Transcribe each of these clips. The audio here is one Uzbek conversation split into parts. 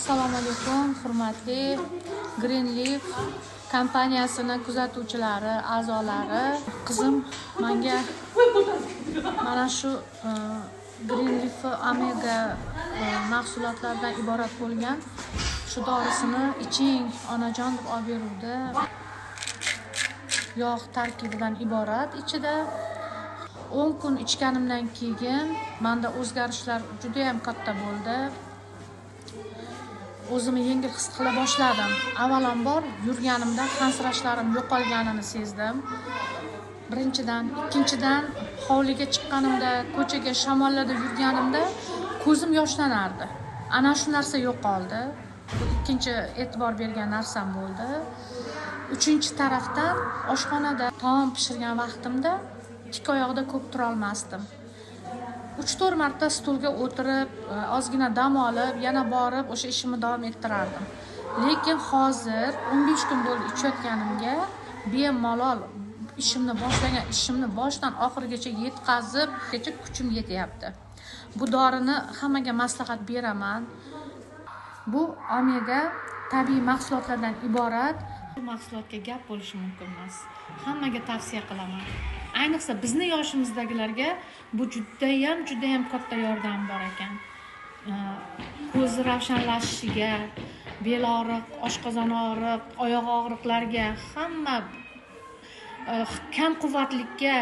Assalomu alaykum, hurmatli Greenleaf kompaniyasini kuzatuvchilari, a'zolari. Qizim menga mana shu Greenleaf Omega mahsulotlaridan iborat bo'lgan shu dorisini iching onajon deb olib beruvdi. Yog' tarkibidan iborat ichida. 10 kun ichganimdan keyin menda o'zgarishlar juda ham katta bo'ldi. O'zimni yengil his qila boshladim. Avvalambor yurganimda hansirashlarim yo'qolganini sezdim. Birinchidan, ikkinchidan hovliga chiqqanimda, ko'chaga shamollarda yurganimda ko'zim yoshlanardi. Ana shu narsa yo'qoldi. Bu ikkinchi e'tibor bergan narsam bo'ldi. Uchinchi tarafdan oshxonada taom pishirgan vaqtimda tik oyoqda ko'p tura olmasdim. 3-4 marta stulga o'tirib, ozgina dam olib, yana borib o'sha ishimni davom ettirardim. Lekin hozir 15 kun bo'ldi ichayotganimga, bemalol ishimni boshdan oxirigacha yetkazib, kuchim yetyapti. Bu dorini hammaga maslahat beraman. Bu omega tabiiy mahsulotlardan iborat. Bu mahsulotga gap bo'lishi mumkin emas. Hammaga tavsiya qilaman. Ayniqsa bizni yoshimizdagilarga bu juda ham katta yordam bor ekan. Ko'z ravshanlashishiga, bel og'riq, oshqozon og'riq, oyoq og'riqlarga, hamma kam quvvatlikka,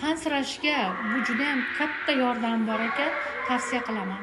hansirashga bu juda ham katta yordam bor ekan, tavsiya qilaman.